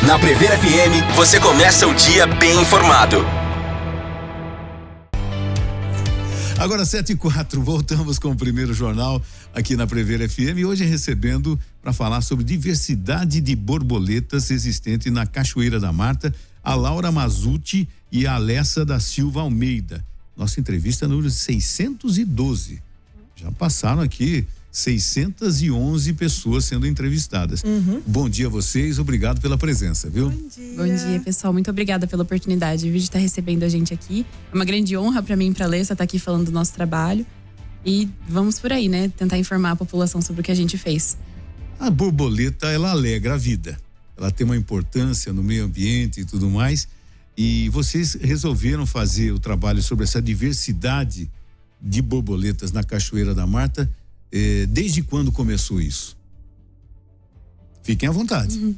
Na Prever FM, você começa o dia bem informado. Agora 7h04, voltamos com o primeiro jornal aqui na Prever FM, hoje recebendo para falar sobre diversidade de borboletas existente na Cachoeira da Marta, a Laura Mazzutti e a Alessa da Silva Almeida. Nossa entrevista número 612. Já passaram aqui 611 pessoas sendo entrevistadas. Bom dia a vocês, obrigado pela presença, viu? Bom dia, pessoal, muito obrigada pela oportunidade de estar recebendo a gente aqui. É uma grande honra para mim e para a Alessa estar aqui falando do nosso trabalho. E vamos por aí, né? Tentar informar a população sobre o que a gente fez. A borboleta, ela alegra a vida. Ela tem uma importância no meio ambiente e tudo mais. E vocês resolveram fazer o trabalho sobre essa diversidade de borboletas na Cachoeira da Marta. Desde quando começou isso? Fiquem à vontade.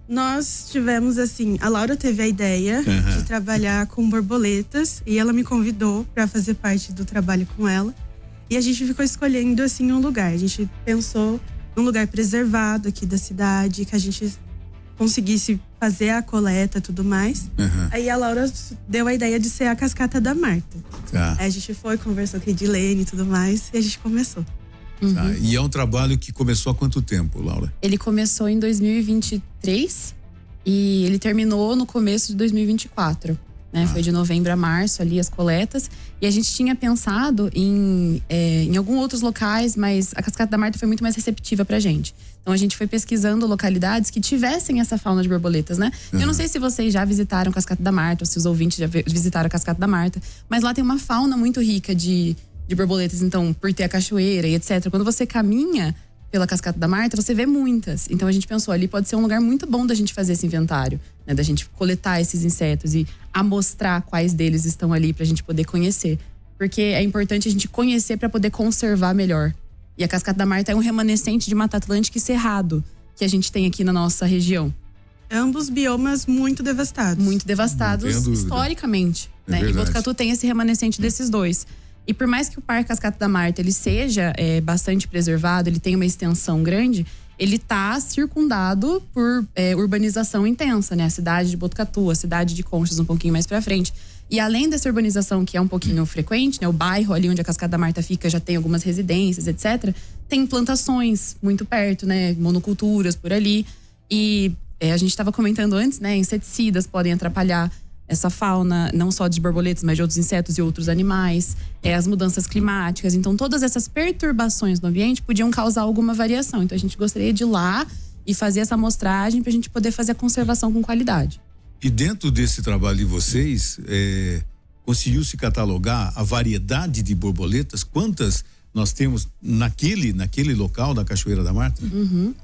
Nós tivemos assim, a Laura teve a ideia de trabalhar com borboletas e ela me convidou para fazer parte do trabalho com ela. E a gente ficou escolhendo assim um lugar. A gente pensou num lugar preservado aqui da cidade, que a gente conseguisse fazer a coleta e tudo mais. Aí a Laura deu a ideia de ser a Cascata da Marta. Aí a gente foi, conversou com a Edilene e tudo mais, e a gente começou. E é um trabalho que começou há quanto tempo, Laura? Ele começou em 2023 e ele terminou no começo de 2024. Né? Foi de novembro a março ali as coletas. E a gente tinha pensado em alguns outros locais, mas a Cascata da Marta foi muito mais receptiva pra gente. Então a gente foi pesquisando localidades que tivessem essa fauna de borboletas, né? Eu não sei se vocês já visitaram a Cascata da Marta, ou se os ouvintes já visitaram a Cascata da Marta, mas lá tem uma fauna muito rica de borboletas, então, por ter a cachoeira e etc. Quando você caminha pela Cascata da Marta, você vê muitas. Então a gente pensou, ali pode ser um lugar muito bom da gente fazer esse inventário, né? Da gente coletar esses insetos e amostrar quais deles estão ali pra gente poder conhecer. Porque é importante a gente conhecer pra poder conservar melhor. E a Cascata da Marta é um remanescente de Mata Atlântica e Cerrado que a gente tem aqui na nossa região. Ambos biomas muito devastados. Muito devastados historicamente, né? E Botucatu tem esse remanescente desses dois. E por mais que o Parque Cascata da Marta ele seja bastante preservado, ele tem uma extensão grande, ele tá circundado por urbanização intensa, né? A cidade de Botucatu, a cidade de Conchas um pouquinho mais pra frente. E além dessa urbanização que é um pouquinho frequente, né? O bairro ali onde a Cascata da Marta fica já tem algumas residências, etc. Tem plantações muito perto, né? Monoculturas por ali. E a gente estava comentando antes, né? Inseticidas podem atrapalhar essa fauna, não só de borboletas, mas de outros insetos e outros animais, as mudanças climáticas. Então, todas essas perturbações no ambiente podiam causar alguma variação. Então, a gente gostaria de ir lá e fazer essa amostragem para a gente poder fazer a conservação com qualidade. E dentro desse trabalho de vocês, conseguiu-se catalogar a variedade de borboletas? Quantas nós temos naquele local da Cachoeira da Marta?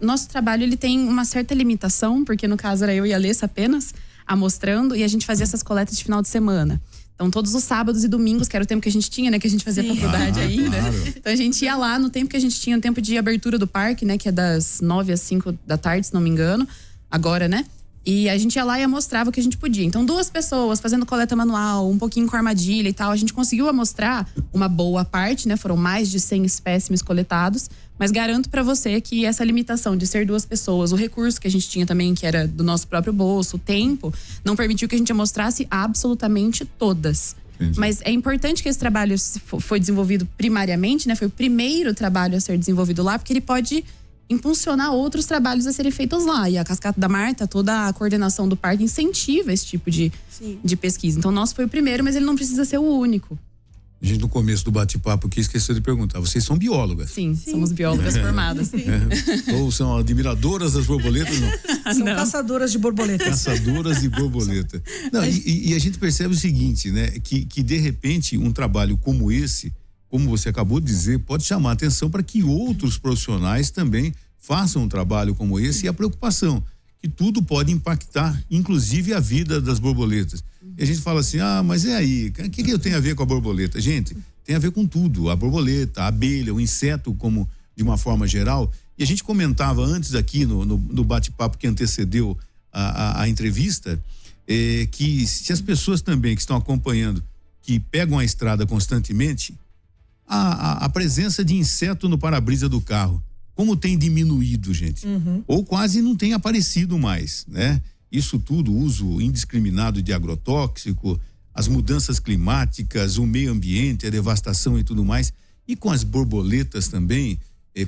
Nosso trabalho ele tem uma certa limitação, porque no caso era eu e a Alessa apenas amostrando, e a gente fazia essas coletas de final de semana. Então, todos os sábados e domingos, que era o tempo que a gente tinha, né? Que a gente fazia faculdade ainda. Claro. Então, a gente ia lá no tempo que a gente tinha, no tempo de abertura do parque, né? Que é das 9 às 5 da tarde, se não me engano. Agora, né? E a gente ia lá e mostrava o que a gente podia. Então, 2 pessoas fazendo coleta manual, um pouquinho com armadilha e tal. A gente conseguiu amostrar uma boa parte, né? Foram mais de 100 espécimes coletados. Mas garanto pra você que essa limitação de ser 2 pessoas, o recurso que a gente tinha também, que era do nosso próprio bolso, o tempo, não permitiu que a gente mostrasse absolutamente todas. Entendi. Mas é importante que esse trabalho foi desenvolvido primariamente, né? Foi o primeiro trabalho a ser desenvolvido lá, porque ele pode impulsionar outros trabalhos a serem feitos lá. E a Cascata da Marta, toda a coordenação do parque incentiva esse tipo de pesquisa. Então, o nosso foi o primeiro, mas ele não precisa ser o único. A gente, no começo do bate-papo aqui, esqueceu de perguntar. Vocês são biólogas? Sim. Somos biólogas formadas. Ou são admiradoras das borboletas? Não. São caçadoras de borboletas. Caçadoras de borboleta. Não, e a gente percebe o seguinte, né? Que de repente um trabalho como esse, como você acabou de dizer, pode chamar a atenção para que outros profissionais também façam um trabalho como esse, e a preocupação que tudo pode impactar, inclusive a vida das borboletas. E a gente fala assim, mas e aí? O que eu tenho a ver com a borboleta? Gente, tem a ver com tudo. A borboleta, a abelha, o inseto como de uma forma geral. E a gente comentava antes aqui no bate-papo que antecedeu a entrevista, que se as pessoas também que estão acompanhando, que pegam a estrada constantemente, a presença de inseto no para-brisa do carro, como tem diminuído, gente? Ou quase não tem aparecido mais, né? Isso tudo, uso indiscriminado de agrotóxico, as mudanças climáticas, o meio ambiente, a devastação e tudo mais. E com as borboletas também,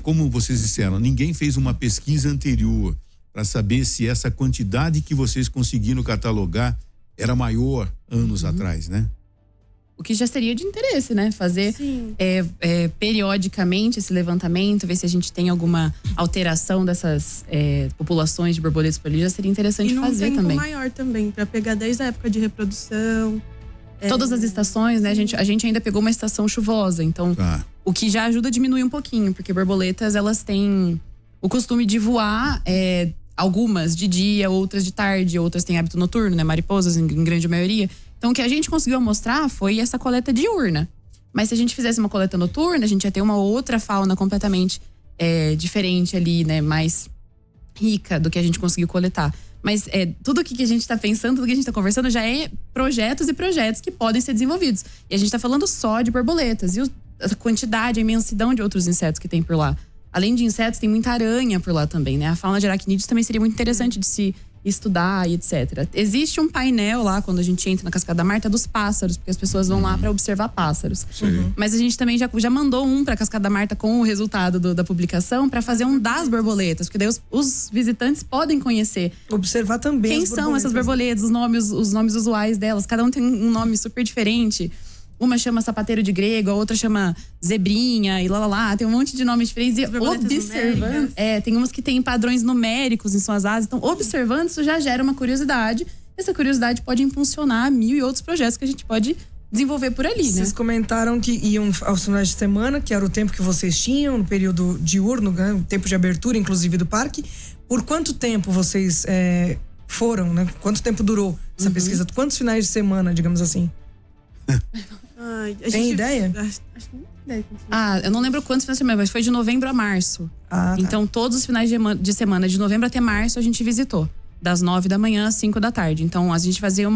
como vocês disseram, ninguém fez uma pesquisa anterior para saber se essa quantidade que vocês conseguiram catalogar era maior anos atrás, né? O que já seria de interesse, né? Fazer periodicamente esse levantamento, ver se a gente tem alguma alteração dessas populações de borboletas por ali, já seria interessante fazer também. E num tempo maior também, para pegar desde a época de reprodução. Todas as estações, né? A gente ainda pegou uma estação chuvosa, então o que já ajuda a diminuir um pouquinho, porque borboletas, elas têm o costume de voar, algumas de dia, outras de tarde, outras têm hábito noturno, né? Mariposas em grande maioria. Então, o que a gente conseguiu mostrar foi essa coleta diurna. Mas se a gente fizesse uma coleta noturna, a gente ia ter uma outra fauna completamente diferente ali, né? Mais rica do que a gente conseguiu coletar. Mas tudo o que a gente está pensando, tudo que a gente está conversando já é projetos e projetos que podem ser desenvolvidos. E a gente está falando só de borboletas. E a quantidade, a imensidão de outros insetos que tem por lá. Além de insetos, tem muita aranha por lá também, né? A fauna de aracnídeos também seria muito interessante de se estudar e etc. Existe um painel lá, quando a gente entra na Cascada da Marta, dos pássaros, porque as pessoas vão lá para observar pássaros. Mas a gente também já mandou um para a Cascada da Marta com o resultado da publicação para fazer um das borboletas, porque daí os visitantes podem conhecer. Observar também quem são essas borboletas, os nomes usuais delas. Cada um tem um nome super diferente. Uma chama sapateiro de grego, a outra chama zebrinha e lá. Tem um monte de nomes diferentes. E observando, tem umas que têm padrões numéricos em suas asas. Então, observando, isso já gera uma curiosidade. Essa curiosidade pode impulsionar 1000 e outros projetos que a gente pode desenvolver por ali, né? Vocês comentaram que iam aos finais de semana, que era o tempo que vocês tinham, no período diurno, né? O tempo de abertura, inclusive, do parque. Por quanto tempo vocês foram, né? Quanto tempo durou essa pesquisa? Quantos finais de semana, digamos assim? Tem ideia? Acho que não tem ideia. Eu não lembro quantos finais de semana, mas foi de novembro a março. Tá. Então, todos os finais de semana, de novembro até março, a gente visitou. Das 9 da manhã às 5 da tarde. Então, a gente fazia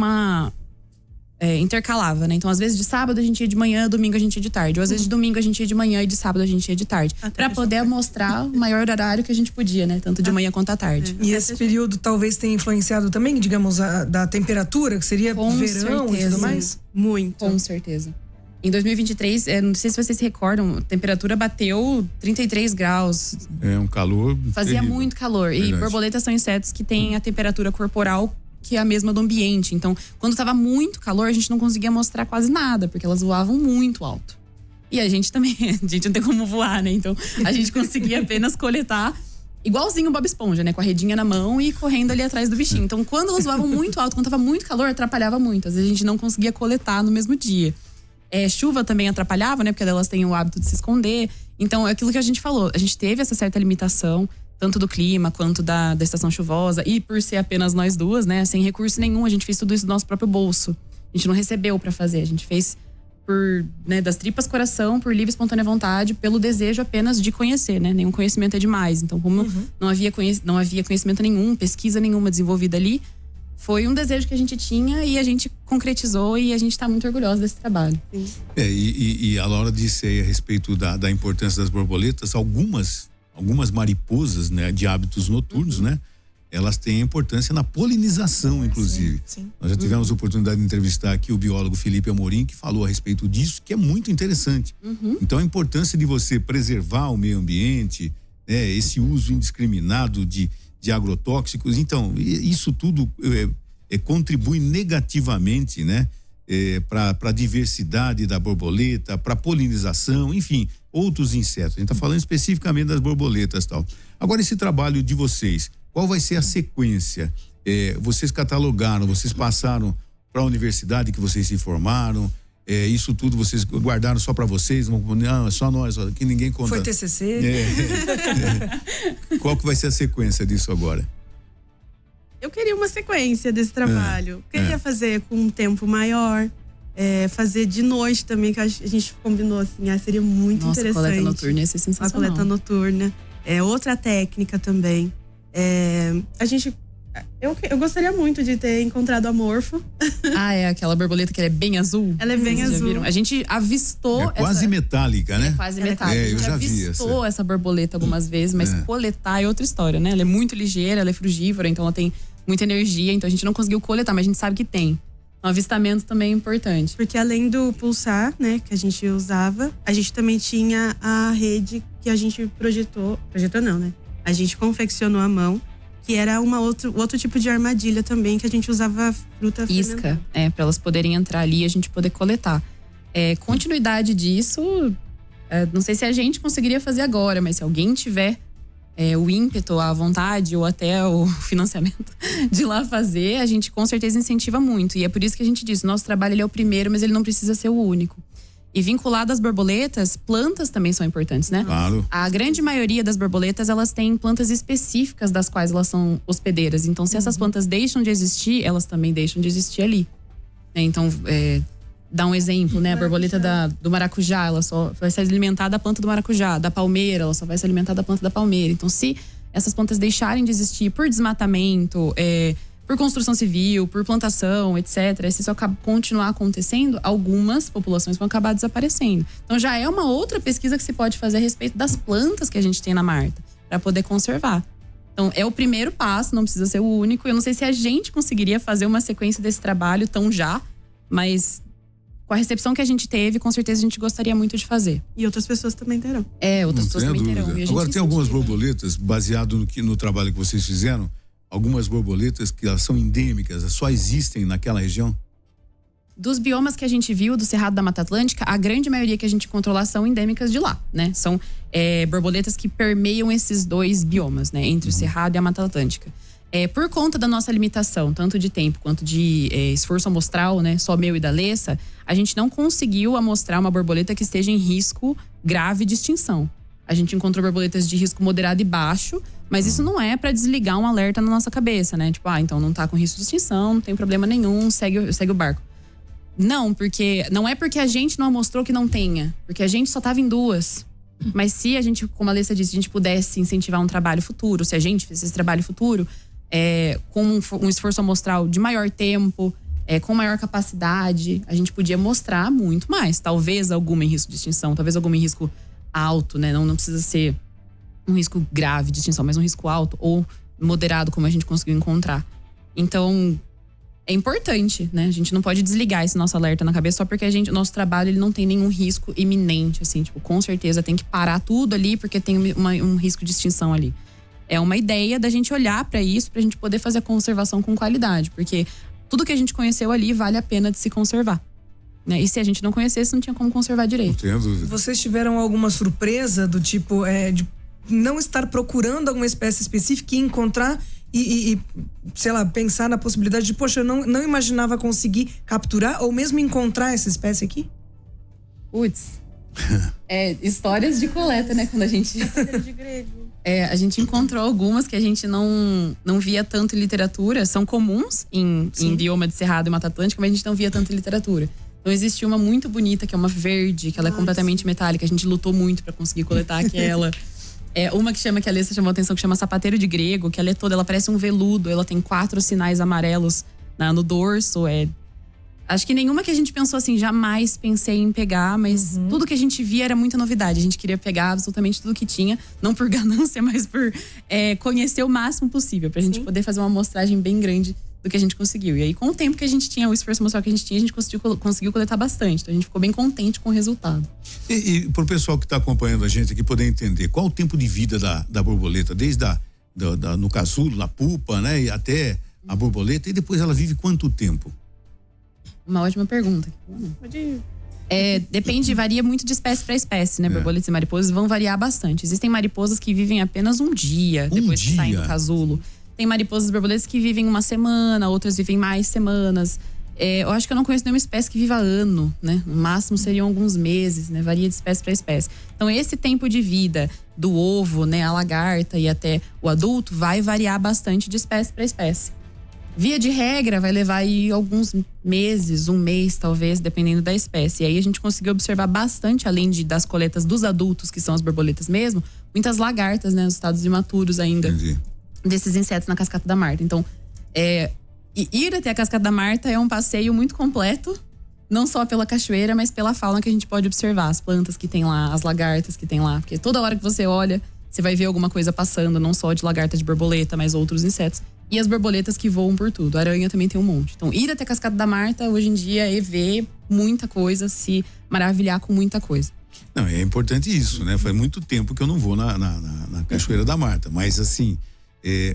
intercalava, né? Então, às vezes de sábado a gente ia de manhã, domingo a gente ia de tarde. Ou às vezes de domingo a gente ia de manhã e de sábado a gente ia de tarde. Pra poder mostrar o maior horário que a gente podia, né? Tanto de manhã quanto à tarde. E esse período talvez tenha influenciado também, digamos, da temperatura, que seria verão e tudo mais? Muito. Com certeza. Em 2023, não sei se vocês se recordam, a temperatura bateu 33 graus. Um calor Fazia terrível. Muito calor. Verdade. E borboletas são insetos que têm a temperatura corporal que é a mesma do ambiente. Então, quando estava muito calor, a gente não conseguia mostrar quase nada, porque elas voavam muito alto. E a gente também, a gente não tem como voar, né? Então, a gente conseguia apenas coletar igualzinho o Bob Esponja, né? Com a redinha na mão e correndo ali atrás do bichinho. Então, quando elas voavam muito alto, quando estava muito calor, atrapalhava muito. Às vezes a gente não conseguia coletar no mesmo dia. Chuva também atrapalhava, né? Porque elas têm o hábito de se esconder. Então, é aquilo que a gente falou. A gente teve essa certa limitação, tanto do clima quanto da estação chuvosa. E por ser apenas nós duas, né? Sem recurso nenhum, a gente fez tudo isso do nosso próprio bolso. A gente não recebeu pra fazer. A gente fez das tripas coração, por livre e espontânea vontade, pelo desejo apenas de conhecer, né? Nenhum conhecimento é demais. Então, como não havia conhecimento nenhum, pesquisa nenhuma desenvolvida ali, foi um desejo que a gente tinha e a gente concretizou e a gente está muito orgulhosa desse trabalho. E a Laura disse aí a respeito da importância das borboletas, algumas mariposas, né, de hábitos noturnos, né? Elas têm importância na polinização, inclusive. Sim. Nós já tivemos a oportunidade de entrevistar aqui o biólogo Felipe Amorim, que falou a respeito disso, que é muito interessante. Então, a importância de você preservar o meio ambiente, né, esse uso indiscriminado de agrotóxicos. Então, isso tudo contribui negativamente, né? Para a diversidade da borboleta, para a polinização, enfim, outros insetos. A gente está falando especificamente das borboletas e tal. Agora, esse trabalho de vocês, qual vai ser a sequência? Vocês catalogaram, vocês passaram para a universidade que vocês se formaram, isso tudo vocês guardaram só para vocês? Não, é só nós, que ninguém conta. Foi TCC? Qual que vai ser a sequência disso agora? Eu queria uma sequência desse trabalho. Queria fazer com um tempo maior, fazer de noite também, que a gente combinou assim, seria muito interessante. Coleta noturna ia ser sensacional. A coleta noturna. Outra técnica também. A gente Eu gostaria muito de ter encontrado a morfo. É aquela borboleta que ela é bem azul. Ela é bem Vocês já azul. viram? A gente avistou. É quase metálica, né? É quase metálica. É, A eu gente já vi avistou essa borboleta algumas vezes, mas coletar é outra história, né? Ela é muito ligeira, ela é frugívora, então ela tem muita energia, então a gente não conseguiu coletar, mas a gente sabe que tem. Um avistamento também é importante. Porque além do pulsar, né, que a gente usava, a gente também tinha a rede que a gente projetou não, né? A gente confeccionou à mão, que era outro tipo de armadilha também, que a gente usava fruta isca, para elas poderem entrar ali e a gente poder coletar. Continuidade disso, não sei se a gente conseguiria fazer agora, mas se alguém tiver o ímpeto, a vontade ou até o financiamento de ir lá fazer, a gente com certeza incentiva muito. E é por isso que a gente diz, o nosso trabalho ele é o primeiro, mas ele não precisa ser o único. E vinculado às borboletas, plantas também são importantes, né? Claro. A grande maioria das borboletas, elas têm plantas específicas das quais elas são hospedeiras. Então, se essas plantas deixam de existir, elas também deixam de existir ali. Então, dá um exemplo, né? A borboleta do maracujá, ela só vai se alimentar da planta do maracujá. Da palmeira, ela só vai se alimentar da planta da palmeira. Então, se essas plantas deixarem de existir por desmatamento, por construção civil, por plantação, etc. Se isso continuar acontecendo, algumas populações vão acabar desaparecendo. Então já é uma outra pesquisa que se pode fazer a respeito das plantas que a gente tem na Marta, para poder conservar. Então é o primeiro passo, não precisa ser o único. Eu não sei se a gente conseguiria fazer uma sequência desse trabalho tão já, mas com a recepção que a gente teve, com certeza a gente gostaria muito de fazer. E outras pessoas também terão. Outras pessoas também terão. Agora tem algumas borboletas, baseado no trabalho que vocês fizeram, algumas borboletas que elas são endêmicas, só existem naquela região? Dos biomas que a gente viu do Cerrado da Mata Atlântica, a grande maioria que a gente encontrou lá são endêmicas de lá, né? São borboletas que permeiam esses dois biomas, né? Entre o Cerrado e a Mata Atlântica. Por conta da nossa limitação, tanto de tempo quanto de esforço amostral, né? Só meu e da Alessa, a gente não conseguiu amostrar uma borboleta que esteja em risco grave de extinção. A gente encontrou borboletas de risco moderado e baixo, mas isso não é para desligar um alerta na nossa cabeça, né? Tipo, então não tá com risco de extinção, não tem problema nenhum, segue o barco. Não, não é porque a gente não mostrou que não tenha, porque a gente só tava em 2. Mas se a gente, como a Alessa disse, a gente pudesse incentivar um trabalho futuro, se a gente fizesse esse trabalho futuro, com um esforço amostral de maior tempo, com maior capacidade, a gente podia mostrar muito mais. Talvez alguma em risco de extinção, talvez alguma em risco alto, né? Não precisa ser um risco grave de extinção, mas um risco alto ou moderado, como a gente conseguiu encontrar. Então, é importante, né? A gente não pode desligar esse nosso alerta na cabeça só porque o nosso trabalho ele não tem nenhum risco iminente, assim. Tipo, com certeza tem que parar tudo ali porque tem um risco de extinção ali. É uma ideia da gente olhar para isso, pra gente poder fazer a conservação com qualidade. Porque tudo que a gente conheceu ali vale a pena de se conservar. Né? E se a gente não conhecesse, não tinha como conservar direito. Não tenho dúvida. Vocês tiveram alguma surpresa do tipo de não estar procurando alguma espécie específica e encontrar e sei lá, pensar na possibilidade de, poxa, eu não imaginava conseguir capturar ou mesmo encontrar essa espécie aqui? Putz. Histórias de coleta, né? Quando a gente... de grego. A gente encontrou algumas que a gente não via tanto em literatura. São comuns em bioma de Cerrado e Mata Atlântica, mas a gente não via tanto em literatura. Então existe uma muito bonita, que é uma verde, que ela é completamente metálica. A gente lutou muito para conseguir coletar aquela. Uma que a Alessa chamou a atenção, que chama sapateiro de grego, que ela parece um veludo, ela tem 4 sinais amarelos no dorso. Acho que nenhuma que a gente pensou assim, jamais pensei em pegar, mas tudo que a gente via era muita novidade. A gente queria pegar absolutamente tudo que tinha, não por ganância, mas por conhecer o máximo possível, pra gente poder fazer uma amostragem bem grande do que a gente conseguiu. E aí, com o tempo que a gente tinha, o esforço amostral que a gente tinha, a gente conseguiu coletar bastante. Então a gente ficou bem contente com o resultado. E pro pessoal que tá acompanhando a gente aqui poder entender, qual o tempo de vida da borboleta? Desde no casulo, na pupa, né? E até a borboleta, e depois ela vive quanto tempo? Uma ótima pergunta. Depende, varia muito de espécie para espécie, né? Borboletas e mariposas vão variar bastante. Existem mariposas que vivem apenas um dia depois que saem do casulo. Tem mariposas e borboletas que vivem 1 semana, outras vivem mais semanas. Eu acho que eu não conheço nenhuma espécie que viva ano, né? No máximo seriam alguns meses, né? Varia de espécie para espécie. Então esse tempo de vida do ovo, né, a lagarta e até o adulto vai variar bastante de espécie para espécie. Via de regra, vai levar aí alguns meses, 1 mês talvez, dependendo da espécie. E aí a gente conseguiu observar bastante, além das coletas dos adultos, que são as borboletas mesmo, muitas lagartas, né, nos estados imaturos ainda. Entendi. Desses insetos na cascata da Marta. Então, E ir até a Cascata da Marta é um passeio muito completo, não só pela cachoeira, mas pela fauna que a gente pode observar, as plantas que tem lá, as lagartas que tem lá, porque toda hora que você olha, você vai ver alguma coisa passando, não só de lagarta, de borboleta, mas outros insetos. E as borboletas que voam por tudo. A aranha também tem um monte. Então, ir até a Cascata da Marta, hoje em dia, é ver muita coisa, se maravilhar com muita coisa. Não, é importante isso, né? Faz muito tempo que eu não vou na Cachoeira da Marta. Mas, assim,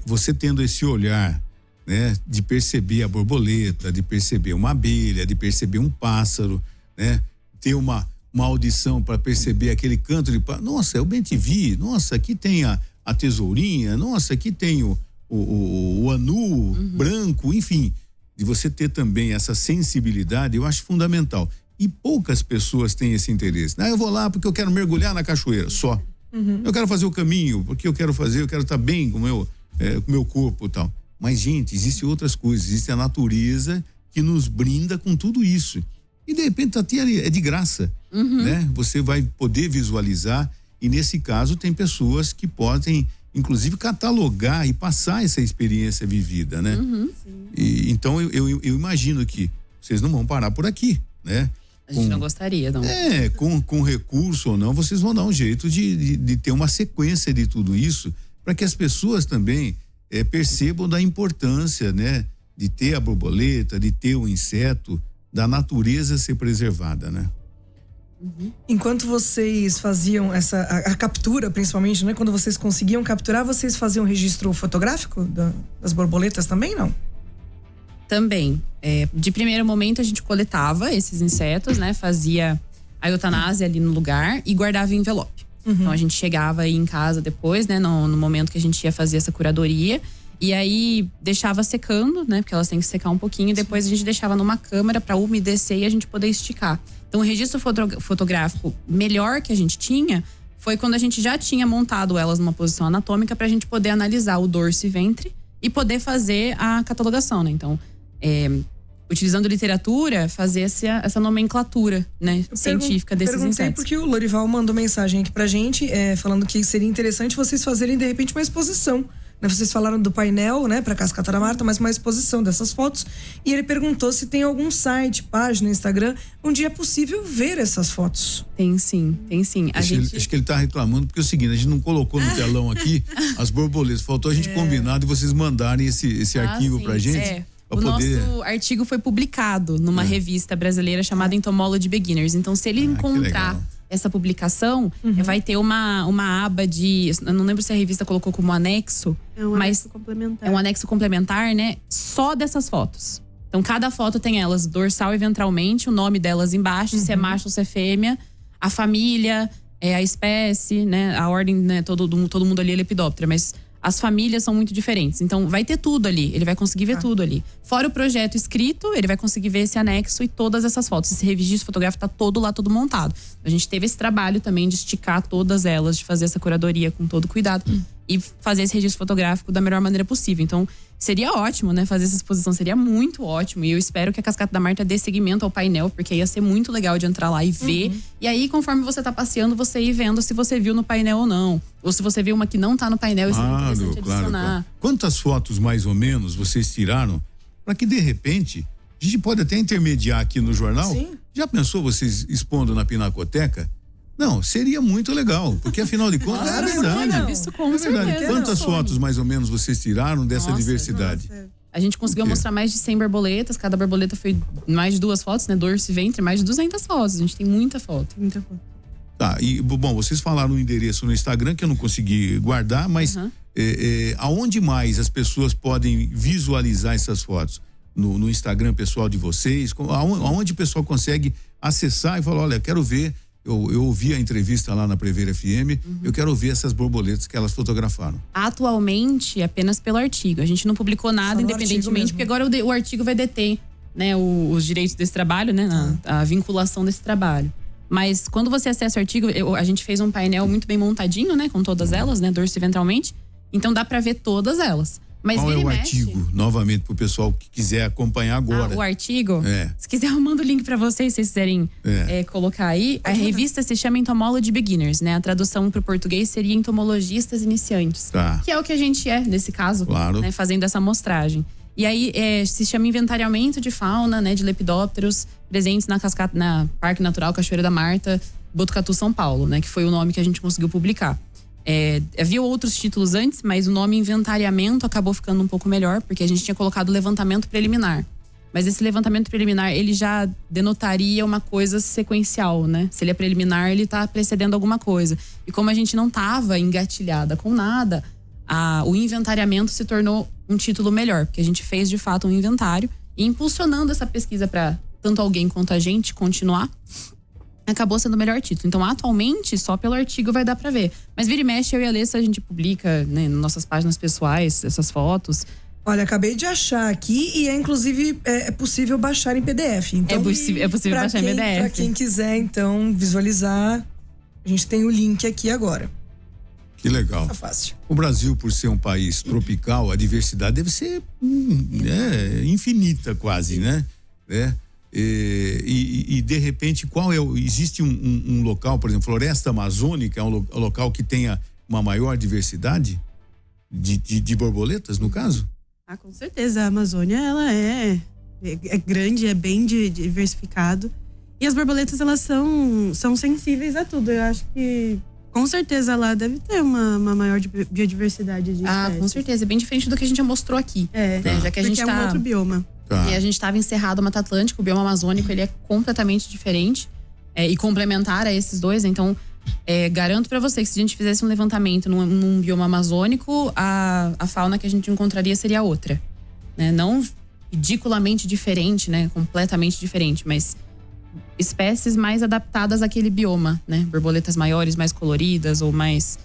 você tendo esse olhar, né? De perceber a borboleta, de perceber uma abelha, de perceber um pássaro, né? Ter uma audição para perceber aquele canto de pássaro. Nossa, é o bem-te-vi. Nossa, aqui tem a tesourinha. Nossa, aqui tem o anu branco, enfim. De você ter também essa sensibilidade, eu acho fundamental. E poucas pessoas têm esse interesse. Eu vou lá porque eu quero mergulhar na cachoeira, só. Eu quero fazer o caminho, porque eu quero estar bem com o meu corpo e tal. Mas, gente, existem outras coisas. Existe a natureza que nos brinda com tudo isso. E, de repente, é de graça, né? Você vai poder visualizar. E, nesse caso, tem pessoas que podem, inclusive, catalogar e passar essa experiência vivida, né? E, então, eu imagino que vocês não vão parar por aqui, né? A gente não gostaria, não. Com recurso ou não, vocês vão dar um jeito de ter uma sequência de tudo isso, para que as pessoas também percebam da importância, né? De ter a borboleta, de ter o inseto, da natureza ser preservada, né? Enquanto vocês faziam a captura, principalmente, né? Quando vocês conseguiam capturar, vocês faziam registro fotográfico das borboletas também, não? Também. De primeiro momento, a gente coletava esses insetos, né? Fazia a eutanásia ali no lugar e guardava em envelope. Então, a gente chegava aí em casa depois, né? No momento que a gente ia fazer essa curadoria. E aí, deixava secando, né? Porque elas têm que secar um pouquinho. E depois a gente deixava numa câmara para umedecer e a gente poder esticar. Então, o registro fotográfico melhor que a gente tinha foi quando a gente já tinha montado elas numa posição anatômica pra gente poder analisar o dorso e ventre e poder fazer a catalogação, né? Então, utilizando literatura, fazer essa nomenclatura, né, científica desses insetos. Perguntei porque o Lorival mandou mensagem aqui pra gente, falando que seria interessante vocês fazerem, de repente, uma exposição. Né? Vocês falaram do painel, né, pra Cascata da Marta, mas uma exposição dessas fotos. E ele perguntou se tem algum site, página, Instagram, onde é possível ver essas fotos. Tem sim, tem sim. Acho que ele tá reclamando porque é o seguinte, a gente não colocou no telão aqui as borboletas. Faltou a gente combinar de vocês mandarem esse arquivo pra gente. Nosso artigo foi publicado numa revista brasileira chamada Entomology Beginners. Então, se ele encontrar essa publicação, vai ter uma aba de… Eu não lembro se a revista colocou como anexo. Anexo complementar. É um anexo complementar, né? Só dessas fotos. Então, cada foto tem elas dorsal e ventralmente, o nome delas embaixo, se é macho ou se é fêmea, a família, a espécie, né? A ordem, né? Todo mundo ali é Lepidoptera, mas… As famílias são muito diferentes. Então, vai ter tudo ali. Ele vai conseguir ver tudo ali. Fora o projeto escrito, ele vai conseguir ver esse anexo e todas essas fotos. Esse registro fotográfico tá todo lá, todo montado. A gente teve esse trabalho também de esticar todas elas, de fazer essa curadoria com todo cuidado. E fazer esse registro fotográfico da melhor maneira possível. Então, seria ótimo, né? Fazer essa exposição seria muito ótimo. E eu espero que a Cascata da Marta dê seguimento ao painel, porque ia ser muito legal de entrar lá e ver. E aí, conforme você tá passeando, você ir vendo se você viu no painel ou não. Ou se você viu uma que não tá no painel, isso é interessante adicionar. Claro. Quantas fotos, mais ou menos, vocês tiraram para que, de repente, a gente pode até intermediar aqui no jornal? Sim. Já pensou vocês expondo na Pinacoteca? Não, seria muito legal, porque afinal de contas é verdade. Isso com verdade. certeza. Quantas fotos mais ou menos vocês tiraram dessa diversidade? A gente conseguiu mostrar mais de 100 borboletas, cada borboleta foi mais de 2 fotos, né? Dorso e ventre, mais de 200 fotos. A gente tem muita foto. Muita foto. Tá, e bom, vocês falaram o endereço no Instagram que eu não consegui guardar, mas aonde mais as pessoas podem visualizar essas fotos? No Instagram pessoal de vocês? Aonde o pessoal consegue acessar e falar, olha, quero ver. Eu ouvi a entrevista lá na Prever FM, eu quero ver essas borboletas que elas fotografaram. Atualmente, apenas pelo artigo. A gente não publicou nada independentemente, porque agora o artigo vai deter, né, os direitos desse trabalho, né, a vinculação desse trabalho. Mas quando você acessa o artigo, a gente fez um painel muito bem montadinho, né, com todas elas, né, dorso e ventralmente. Então dá pra ver todas elas. Mas qual é o artigo, novamente, pro pessoal que quiser acompanhar agora? O artigo? Se quiser, eu mando o link pra vocês, se vocês quiserem colocar aí. A revista se chama Entomology Beginners, né? A tradução pro português seria Entomologistas Iniciantes. Tá. Que é o que a gente é, nesse caso, claro, né? Fazendo essa amostragem. E aí se chama inventariamento de fauna, né, de lepidópteros presentes na Parque Natural Cachoeira da Marta, Botucatu, São Paulo, né, que foi o nome que a gente conseguiu publicar. Havia outros títulos antes, mas o nome inventariamento acabou ficando um pouco melhor, porque a gente tinha colocado levantamento preliminar. Mas esse levantamento preliminar, ele já denotaria uma coisa sequencial, né? Se ele é preliminar, ele tá precedendo alguma coisa. E como a gente não tava engatilhada com nada, o inventariamento se tornou um título melhor, porque a gente fez de fato um inventário e impulsionando essa pesquisa para tanto alguém quanto a gente continuar, acabou sendo o melhor título. Então, atualmente, só pelo artigo vai dar para ver. Mas vira e mexe, eu e a Alessa, a gente publica, né, nas nossas páginas pessoais, essas fotos. Olha, acabei de achar aqui e inclusive é possível baixar em PDF. Então, é possível baixar em PDF. Para quem quiser, então, visualizar, a gente tem o link aqui agora. Que legal. Tá fácil. O Brasil, por ser um país tropical, a diversidade deve ser infinita quase, né? E de repente, existe um local, por exemplo, Floresta Amazônica, é um local que tenha uma maior diversidade de borboletas, no caso? Com certeza. A Amazônia, ela é grande, é bem diversificado. E as borboletas, elas são sensíveis a tudo. Eu acho que, com certeza, lá deve ter uma maior biodiversidade de espécies. Com certeza. É bem diferente do que a gente já mostrou aqui. Né? Já que a gente é um outro bioma. E a gente estava encerrado o Mata Atlântica, o bioma amazônico, ele é completamente diferente e complementar a esses dois. Então, garanto para você que se a gente fizesse um levantamento num bioma amazônico, a fauna que a gente encontraria seria outra, né? Não ridiculamente diferente, né? Completamente diferente, mas espécies mais adaptadas àquele bioma, né? Borboletas maiores, mais coloridas ou mais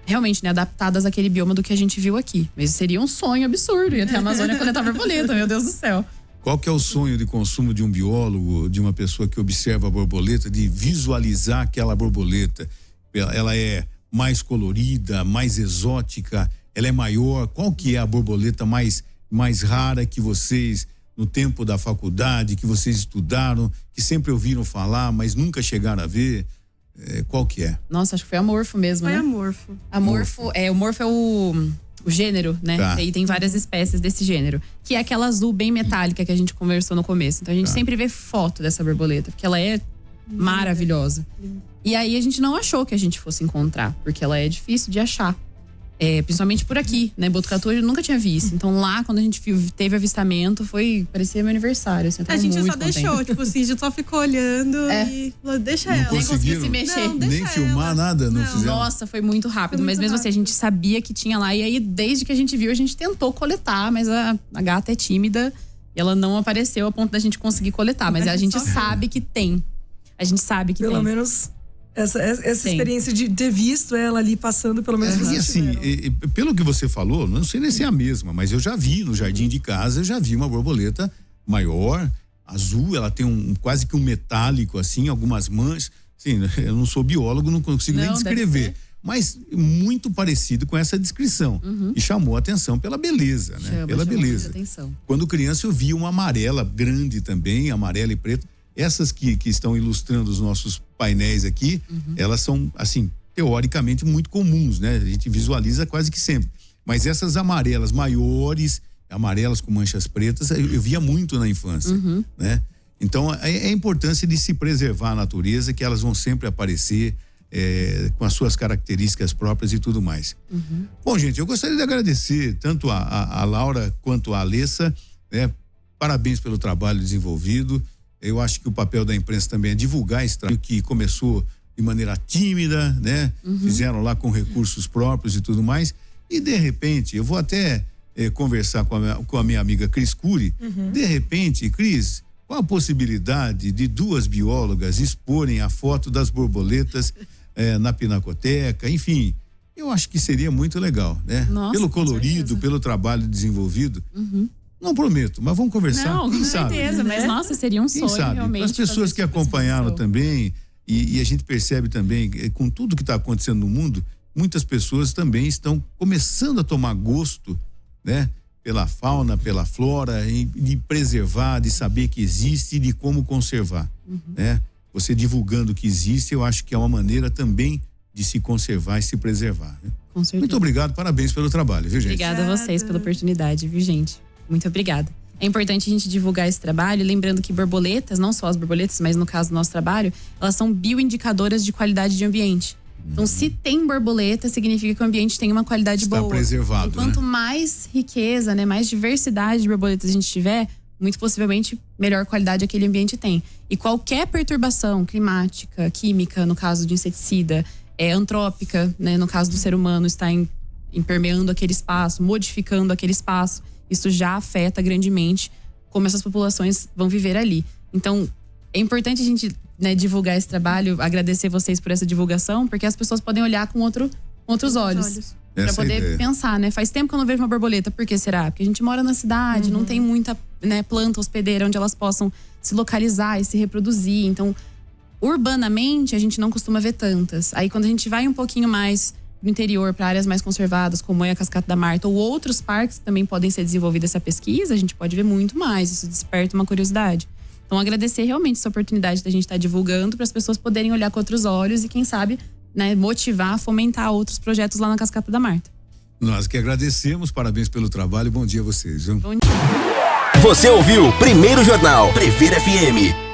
realmente, né, adaptadas àquele bioma do que a gente viu aqui. Mas seria um sonho absurdo ir até a Amazônia coletar borboleta, meu Deus do céu. Qual que é o sonho de consumo de um biólogo, de uma pessoa que observa a borboleta, de visualizar aquela borboleta? Ela é mais colorida, mais exótica, ela é maior? Qual que é a borboleta mais rara que vocês, no tempo da faculdade, que vocês estudaram, que sempre ouviram falar, mas nunca chegaram a ver? Qual que é? Nossa, acho que foi a morfo mesmo, né? Foi a morfo. O morfo é o gênero, né? Tá. E tem várias espécies desse gênero. Que é aquela azul bem metálica que a gente conversou no começo. Então a gente sempre vê foto dessa borboleta, porque ela é maravilhosa. E aí a gente não achou que a gente fosse encontrar, porque ela é difícil de achar. Principalmente por aqui, né? Botucatu eu nunca tinha visto. Então lá, quando a gente teve avistamento, parecia meu aniversário. Assim, a gente só contente. deixou, tipo assim, a gente só ficou olhando e falou, deixa ela. Nem conseguia se mexer. Nem filmar nada, não fizeram. Nossa, foi muito rápido. Foi muito mas mesmo rápido. assim, a gente sabia que tinha lá. E aí, desde que a gente viu, a gente tentou coletar. Mas a gata é tímida e ela não apareceu a ponto da gente conseguir coletar. Mas a gente sabe que tem. A gente sabe que tem. Pelo menos essa experiência de ter visto ela ali passando, pelo menos E assim, pelo que você falou, não sei nem se é a mesma, mas eu já vi no jardim de casa, eu já vi uma borboleta maior, azul, ela tem quase que um metálico assim, algumas manchas. Sim, eu não sou biólogo, não consigo nem descrever, mas muito parecido com essa descrição. E chamou a atenção pela beleza, né? Pela beleza. Atenção. Quando criança eu vi uma amarela grande também, amarela e preta. Essas que estão ilustrando os nossos painéis aqui, elas são, assim, teoricamente muito comuns, né? A gente visualiza quase que sempre. Mas essas amarelas maiores, amarelas com manchas pretas, eu via muito na infância, né? Então, é a importância de se preservar a natureza, que elas vão sempre aparecer com as suas características próprias e tudo mais. Bom, gente, eu gostaria de agradecer tanto a Laura quanto a Alessa, né? Parabéns pelo trabalho desenvolvido. Eu acho que o papel da imprensa também é divulgar esse trabalho que começou de maneira tímida, né? Fizeram lá com recursos próprios e tudo mais. E de repente, eu vou até conversar com a minha amiga Cris Cury. De repente, Cris, qual a possibilidade de duas biólogas exporem a foto das borboletas na Pinacoteca? Enfim, eu acho que seria muito legal, né? Nossa, pelo com colorido, certeza. pelo trabalho desenvolvido. Não prometo, mas vamos conversar. Não, com quem sabe? certeza. Mas nossa, seria um Quem sonho sabe? realmente. As pessoas fazer que esse tipo de acompanharam exposição. também, e a gente percebe também, com tudo que está acontecendo no mundo, muitas pessoas também estão começando a tomar gosto, né? Pela fauna, pela flora, de preservar, de saber que existe e de como conservar, né? Você divulgando que existe, eu acho que é uma maneira também de se conservar e se preservar, né? Com certeza. Muito obrigado, parabéns pelo trabalho, viu, gente? Obrigada a vocês pela oportunidade, viu, gente? Muito obrigada. É importante a gente divulgar esse trabalho, lembrando que borboletas, não só as borboletas, mas no caso do nosso trabalho, elas são bioindicadoras de qualidade de ambiente. Então, se tem borboleta, significa que o ambiente tem uma qualidade boa. Está preservado, e quanto mais riqueza, né, mais diversidade de borboletas a gente tiver, muito possivelmente melhor qualidade aquele ambiente tem. E qualquer perturbação climática, química, no caso de inseticida, antrópica, né, no caso do ser humano, está impermeando aquele espaço, modificando aquele espaço, isso já afeta grandemente como essas populações vão viver ali. Então, é importante a gente, né, divulgar esse trabalho, agradecer vocês por essa divulgação, porque as pessoas podem olhar com outros olhos. Para poder pensar, né? Faz tempo que eu não vejo uma borboleta, por que será? Porque a gente mora na cidade, não tem muita, né, planta hospedeira onde elas possam se localizar e se reproduzir. Então, urbanamente, a gente não costuma ver tantas. Aí, quando a gente vai um pouquinho mais no interior, para áreas mais conservadas, como é a Cascata da Marta, ou outros parques que também podem ser desenvolvida essa pesquisa, a gente pode ver muito mais. Isso desperta uma curiosidade. Então, agradecer realmente essa oportunidade da gente estar divulgando para as pessoas poderem olhar com outros olhos e, quem sabe, né, motivar, fomentar outros projetos lá na Cascata da Marta. Nós que agradecemos, parabéns pelo trabalho, bom dia a vocês. Viu? Bom dia. Você ouviu Primeiro Jornal Previr FM.